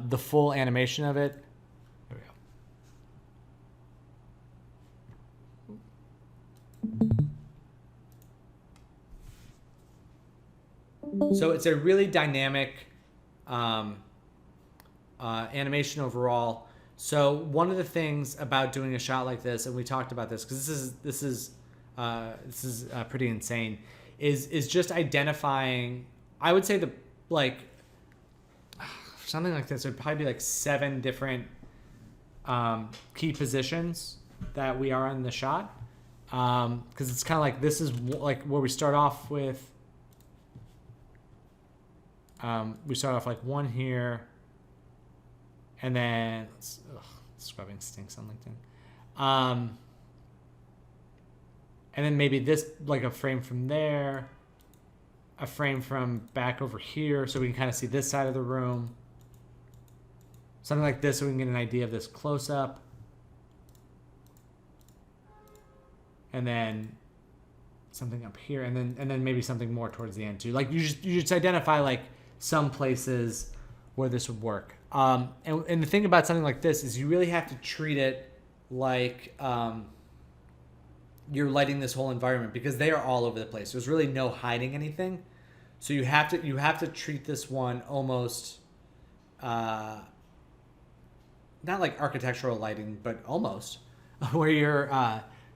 The full animation of it. There we go. So it's a really dynamic animation overall. So one of the things about doing a shot like this, and we talked about this because this is pretty insane, is just identifying. I would say like something like this would probably be like 7 different key positions that we are in the shot, because it's kind of like this is like where we start off with. We start off like one here. And then, scrubbing stinks on LinkedIn. And then maybe this, like a frame from there, a frame from back over here, so we can kind of see this side of the room. Something like this, so we can get an idea of this close up. And then something up here, and then maybe something more towards the end too. Like you just identify like some places where this would work. And the thing about something like this is you really have to treat it like you're lighting this whole environment because they are all over the place. There's really no hiding anything. So you have to treat this one almost not like architectural lighting, but almost where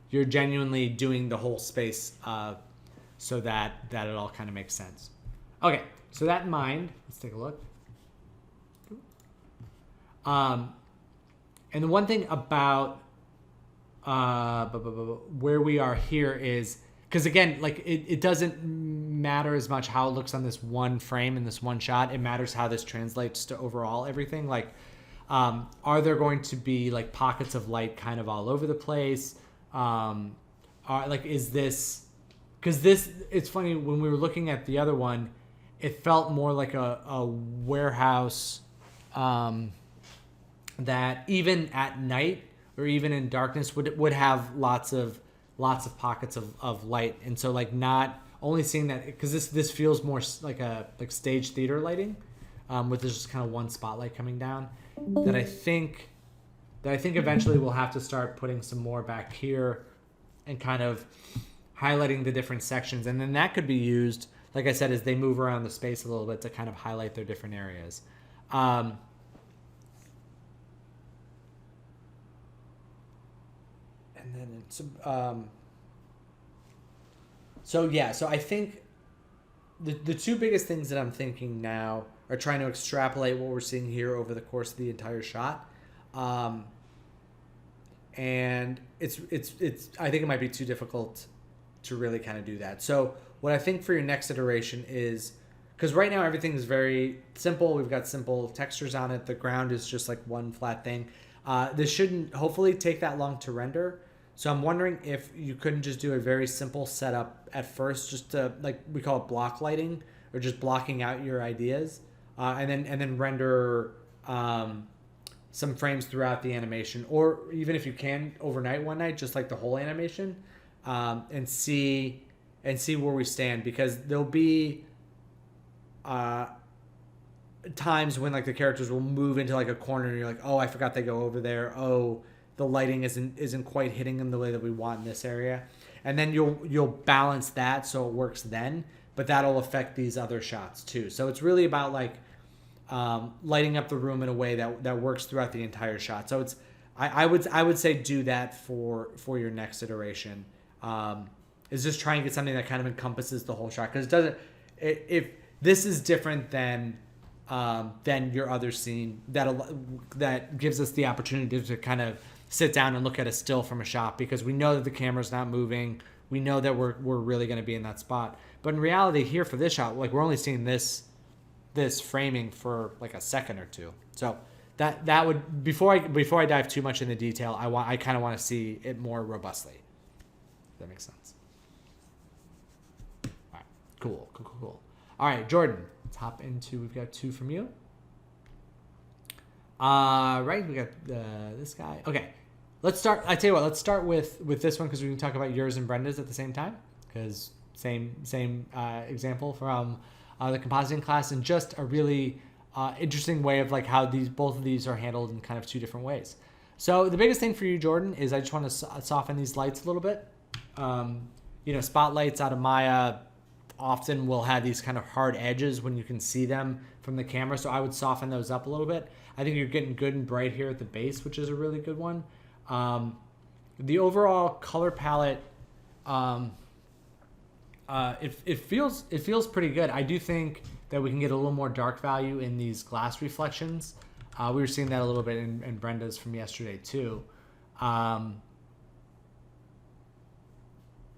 you're genuinely doing the whole space so that it all kind of makes sense. Okay, so that in mind, let's take a look. And the one thing about where we are here is because again, like it doesn't matter as much how it looks on this one frame in this one shot. It matters how this translates to overall everything. Like, are there going to be like pockets of light kind of all over the place? Is this? Because it's funny when we were looking at the other one, it felt more like a warehouse. That even at night or even in darkness would have lots of pockets of light, and so like not only seeing that because this feels more like stage theater lighting, with just kind of one spotlight coming down. That I think eventually we'll have to start putting some more back here, and kind of highlighting the different sections, and then that could be used, like I said, as they move around the space a little bit to kind of highlight their different areas. And then it's so I think the two biggest things that I'm thinking now are trying to extrapolate what we're seeing here over the course of the entire shot, and it's I think it might be too difficult to really kind of do that. So what I think for your next iteration is, because right now everything is very simple, we've got simple textures on it, the ground is just like one flat thing. This shouldn't hopefully take that long to render. So I'm wondering if you couldn't just do a very simple setup at first, just to, like, we call it block lighting, or just blocking out your ideas, and then render some frames throughout the animation, or even if you can overnight one night, just like the whole animation, and see where we stand, because there'll be times when like the characters will move into like a corner and you're like, oh, I forgot they go over there. Oh, the lighting isn't quite hitting them the way that we want in this area. And then you'll balance that so it works then, but that'll affect these other shots too. So it's really about like lighting up the room in a way that works throughout the entire shot. So it's I would say do that for your next iteration. Is just try and get something that kind of encompasses the whole shot, because if this is different than your other scene, that gives us the opportunity to kind of sit down and look at a still from a shot, because we know that the camera's not moving. We know that we're really going to be in that spot. But in reality, here for this shot, like we're only seeing this framing for like a second or two. So that would, before I dive too much into detail, I kind of want to see it more robustly. If that makes sense. All right, cool. All right, Jordan, let's hop into, we've got 2 from you. Right, we got this guy. Okay, let's start. I tell you what, let's start with this one, because we can talk about yours and Brenda's at the same time, because same example from the compositing class, and just a really interesting way of like how both of these are handled in kind of 2 different ways. So the biggest thing for you, Jordan, is I just want to soften these lights a little bit. Spotlights out of Maya often will have these kind of hard edges when you can see them from the camera, so I would soften those up a little bit. I think you're getting good and bright here at the base, which is a really good one. The overall color palette, it feels pretty good. I do think that we can get a little more dark value in these glass reflections. We were seeing that a little bit in Brenda's from yesterday too.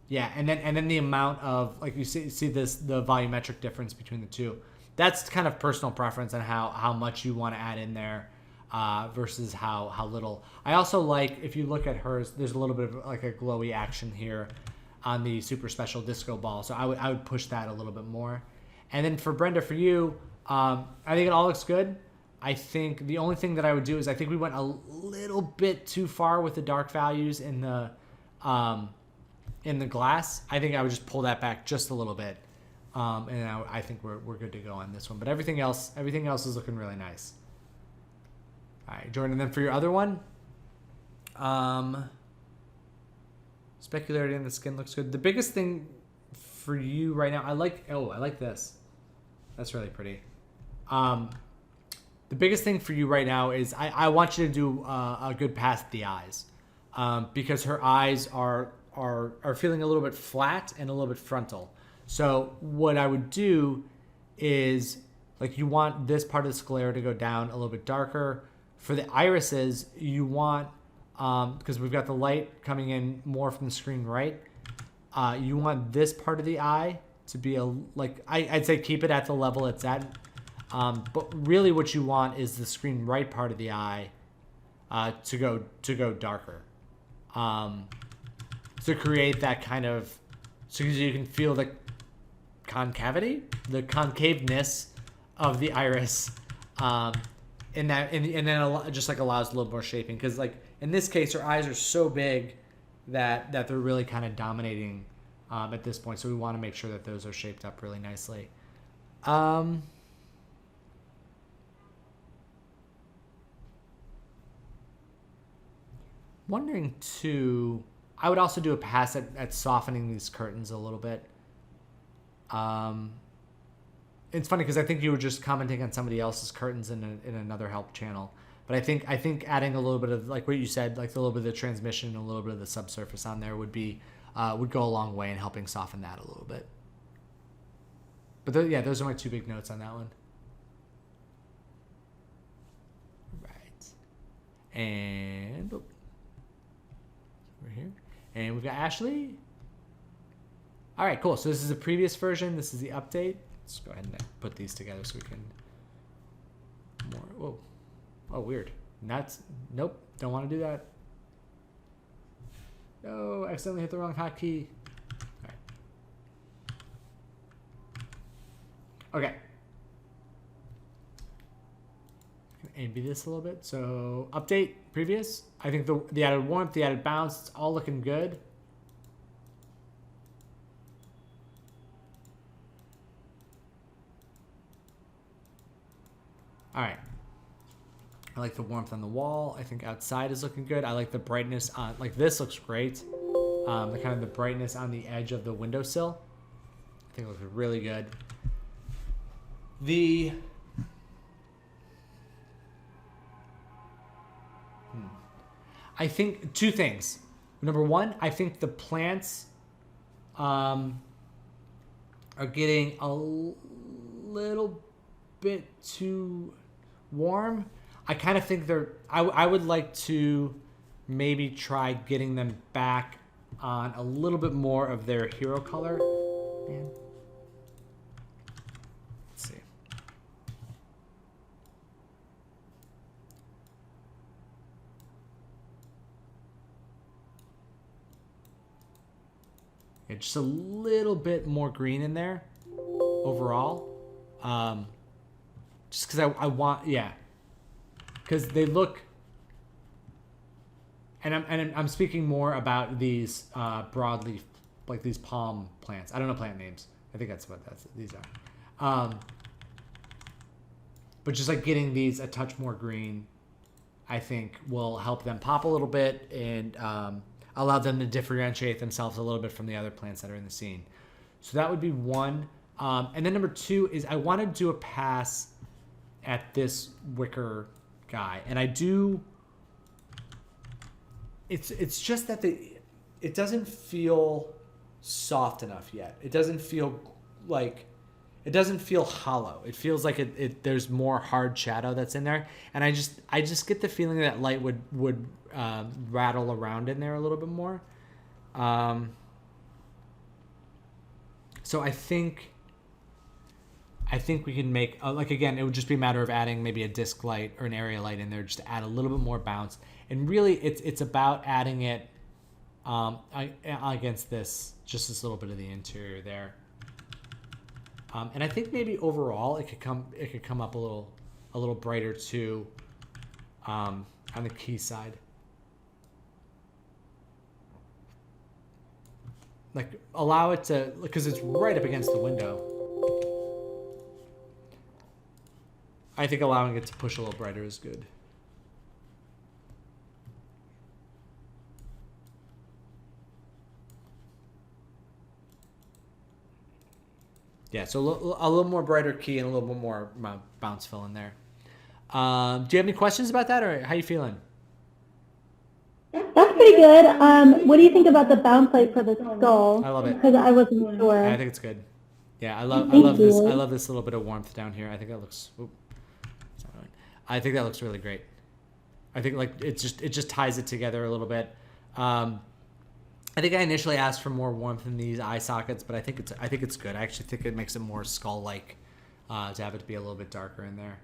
Yeah, and then the amount of, like, you see the volumetric difference between the two. That's kind of personal preference on how much you want to add in there versus how little. I also like, if you look at hers, there's a little bit of like a glowy action here on the super special disco ball. So I would push that a little bit more. And then for Brenda, for you, I think it all looks good. I think the only thing that I would do is, I think we went a little bit too far with the dark values in the glass. I think I would just pull that back just a little bit. And I think we're good to go on this one. But everything else is looking really nice. All right, Jordan, and then for your other one, specularity in the skin looks good. The biggest thing for you right now, I like this. That's really pretty. The biggest thing for you right now is I want you to do a good pass at the eyes, because her eyes are feeling a little bit flat and a little bit frontal. So what I would do is, like, you want this part of the sclera to go down a little bit darker. For the irises, you want, because we've got the light coming in more from the screen right, you want this part of the eye to be I'd say keep it at the level it's at. But really what you want is the screen right part of the eye to go darker. To create that kind of, so you can feel the concavity, the concaveness of the iris, and then it just like allows a little more shaping, because like in this case her eyes are so big that they're really kind of dominating at this point, so we want to make sure that those are shaped up really nicely. Wondering too, I would also do a pass at softening these curtains a little bit. It's funny because I think you were just commenting on somebody else's curtains in another help channel, but I think adding a little bit of, like what you said, like a little bit of the transmission and a little bit of the subsurface on there would go a long way in helping soften that a little bit. But those are my 2 big notes on that one. Right, and over here. And we've got Ashley. All right, cool. So this is the previous version. This is the update. Let's go ahead and put these together so we can Whoa. Oh, weird. Nope. Don't want to do that. No, accidentally hit the wrong hotkey. All right. Okay. And be this a little bit. So update, previous. I think the added warmth, the added bounce, it's all looking good. All right. I like the warmth on the wall. I think outside is looking good. I like the brightness on, like this looks great. The kind of the brightness on the edge of the windowsill, I think it looks really good. I think 2 things. Number 1, I think the plants are getting a little bit too warm. I kind of think I would like to maybe try getting them back on a little bit more of their hero color. Man. Let's see. Yeah, just a little bit more green in there overall. Just because I want, yeah. Because they look, and I'm speaking more about these broadleaf, like these palm plants. I don't know plant names. I think that's what these are. But just like getting these a touch more green, I think will help them pop a little bit and allow them to differentiate themselves a little bit from the other plants that are in the scene. So that would be one. And then number two is I want to do a pass at this wicker guy. And I do, it's just that it doesn't feel soft enough yet. It doesn't feel hollow. It feels like there's more hard shadow that's in there. And I just get the feeling that light would rattle around in there a little bit more. So I think we can make, like, again, it would just be a matter of adding maybe a disc light or an area light in there just to add a little bit more bounce. And really, it's about adding it against this little bit of the interior there. And I think maybe overall it could come up a little brighter too on the key side. Like, allow it to, because it's right up against the window. I think allowing it to push a little brighter is good. Yeah, so a little more brighter key and a little bit more bounce fill in there. Do you have any questions about that, or how you feeling? That's pretty good. What do you think about the bounce light for the skull? I love it. Because I wasn't sure. Yeah, I think it's good. Yeah, I love this. I love this little bit of warmth down here. I think that looks. I think that looks really great. I think it just ties it together a little bit. I think I initially asked for more warmth in these eye sockets, but I think it's good. I actually think it makes it more skull-like to have it be a little bit darker in there.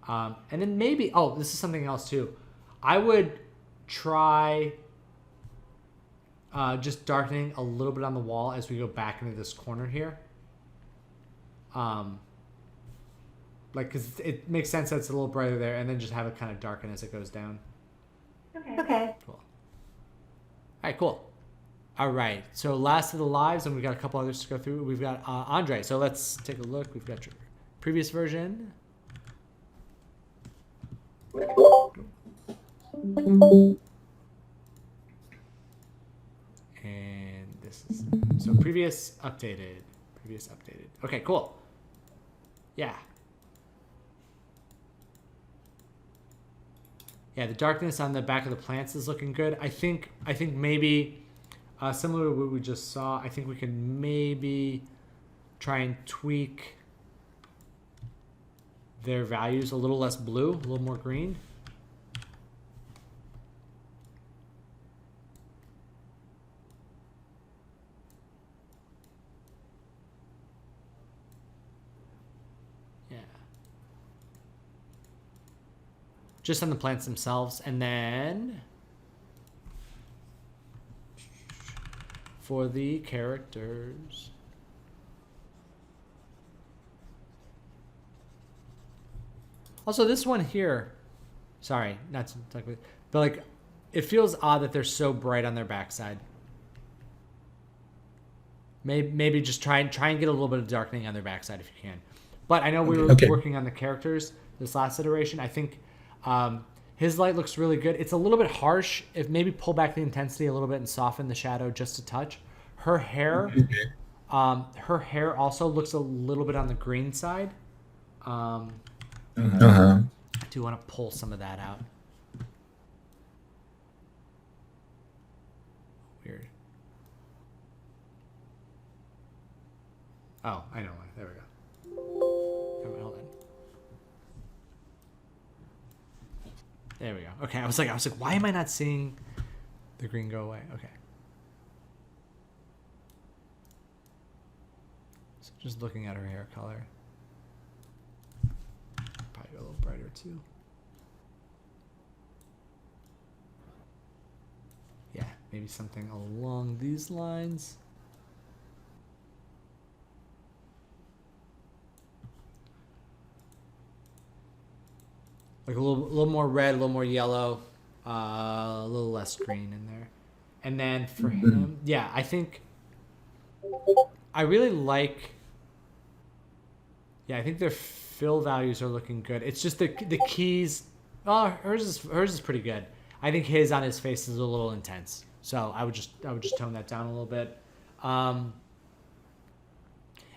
And then maybe, this is something else too. I would try just darkening a little bit on the wall as we go back into this corner here. Because it makes sense that it's a little brighter there, and then just have it kind of darken as it goes down. Okay. Cool. All right, cool. All right, so last of the lives, and we've got a couple others to go through. We've got Andre, so let's take a look. We've got your previous version. And this is, so previous updated. Okay, cool. Yeah. Yeah, the darkness on the back of the plants is looking good. I think maybe similar to what we just saw, I think we can maybe try and tweak their values a little less blue, a little more green. Just on the plants themselves, and then for the characters, also this one here, sorry, not to talk about, but like, it feels odd that they're so bright on their backside. Maybe just try and get a little bit of darkening on their backside if you can. But I know we were working on the characters this last iteration. I think his light looks really good. It's a little bit harsh. If maybe pull back the intensity a little bit and soften the shadow just a touch. Her hair also looks a little bit on the green side. I do want to pull some of that out. Weird. Oh, I know why. There we go. Hold on. There we go. Okay, I was like, why am I not seeing the green go away? Okay. So just looking at her hair color. Probably a little brighter too. Yeah, maybe something along these lines. Like a little more red, a little more yellow, a little less green in there. And then for him, yeah, I think I really like. Yeah, I think their fill values are looking good. It's just the keys. Oh, hers is pretty good. I think his on his face is a little intense, so I would just tone that down a little bit. And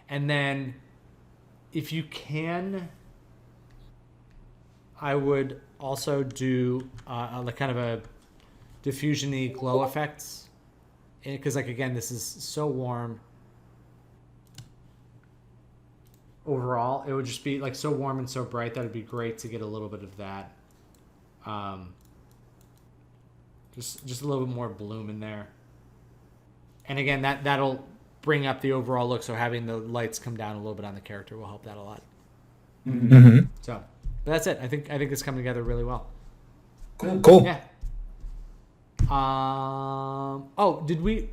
then, if you can, I would also do like kind of a diffusion-y glow effects, because like again, this is so warm. Overall, it would just be like so warm and so bright that it'd be great to get a little bit of that. Just a little bit more bloom in there. And again, that'll bring up the overall look. So having the lights come down a little bit on the character will help that a lot. Mm-hmm. So, but that's it. I think it's coming together really well. Cool. Yeah. Oh, did we?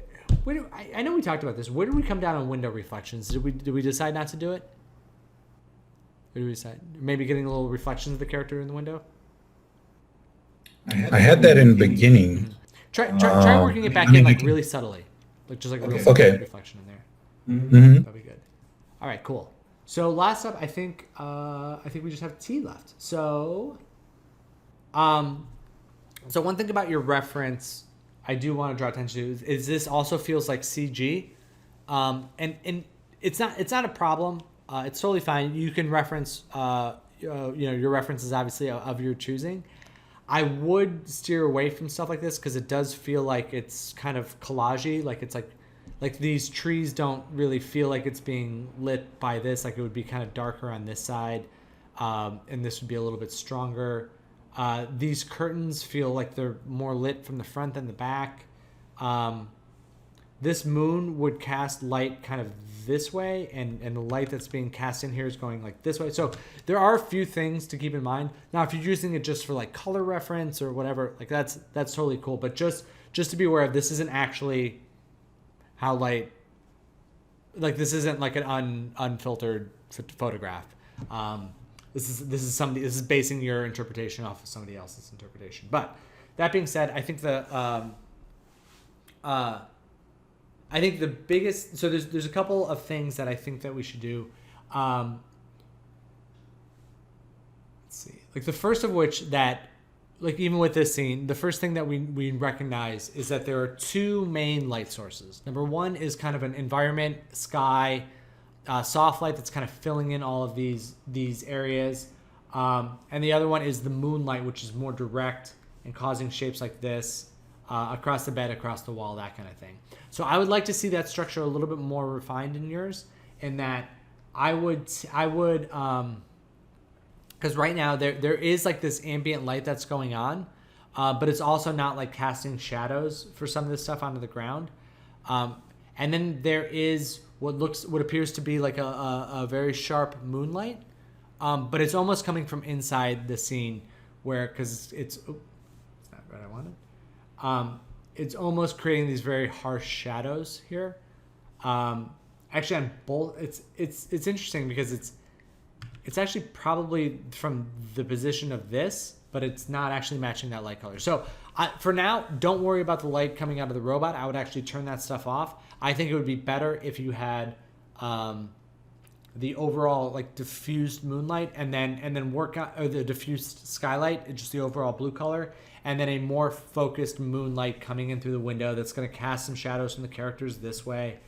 I know we talked about this. Where did we come down on window reflections? Did we decide not to do it? What did we decide? Maybe getting a little reflections of the character in the window. I had that in the beginning. Try working it back in like really subtly, like just like a real subtle reflection in there. Mm-hmm. That'd be good. All right, cool. So last up, I think we just have T left. So, so one thing about your reference, I do want to draw attention to is this also feels like CG, and it's not a problem. It's totally fine. You can reference, your references obviously of your choosing. I would steer away from stuff like this because it does feel like it's kind of collagey. Like it's like these trees don't really feel like it's being lit by this. Like it would be kind of darker on this side, and this would be a little bit stronger. These curtains feel like they're more lit from the front than the back. This moon would cast light kind of this way, and the light that's being cast in here is going like this way. So there are a few things to keep in mind. Now, if you're using it just for like color reference or whatever, like that's totally cool. But just to be aware of, this isn't actually how light, like this isn't like an unfiltered photograph. This is basing your interpretation off of somebody else's interpretation. But that being said, I think the biggest, so there's a couple of things that I think that we should do. Let's see, like the first of which that, like even with this scene, the first thing that we recognize is that there are two main light sources. Number one is kind of an environment, sky, soft light that's kind of filling in all of these areas. And the other one is the moonlight, which is more direct and causing shapes like this. Across the bed, across the wall, that kind of thing. So I would like to see that structure a little bit more refined in yours, in that I would, because right now there is like this ambient light that's going on, but it's also not like casting shadows for some of this stuff onto the ground. And then there is what appears to be like a very sharp moonlight, but it's almost coming from inside the scene, because it's not what I wanted. It's almost creating these very harsh shadows here. Actually, on both, it's interesting because it's actually probably from the position of this, but it's not actually matching that light color. So for now, don't worry about the light coming out of the robot. I would actually turn that stuff off. I think it would be better if you had the overall like diffused moonlight, and then work on the diffused skylight, just the overall blue color, and then a more focused moonlight coming in through the window that's going to cast some shadows from the characters this way.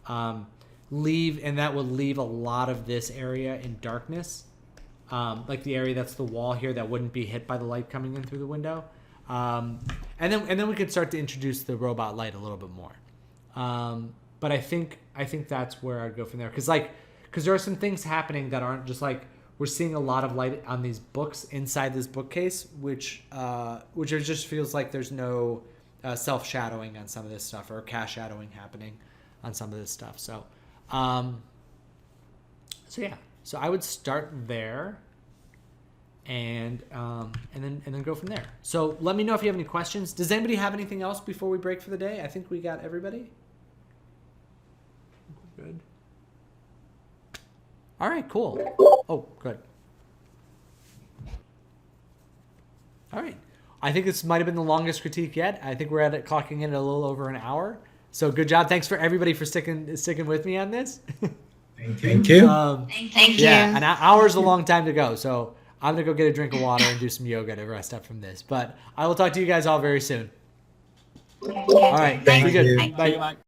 And that will leave a lot of this area in darkness, like the area that's the wall here that wouldn't be hit by the light coming in through the window. And then we could start to introduce the robot light a little bit more. But I think that's where I'd go from there, because like because there are some things happening that aren't just like, we're seeing a lot of light on these books inside this bookcase, which it just feels like there's no self-shadowing on some of this stuff, or cast shadowing happening on some of this stuff. So, yeah. So I would start there, and then go from there. So let me know if you have any questions. Does anybody have anything else before we break for the day? I think we got everybody. Good. All right, cool. Oh, good. All right. I think this might have been the longest critique yet. I think we're at it, clocking in at a little over an hour. So good job. Thanks for everybody for sticking with me on this. Thank you. Thank you. Yeah, an hour is a long time to go. So I'm going to go get a drink of water and do some yoga to rest up from this. But I will talk to you guys all very soon. All right. Thank Be good. you. Bye.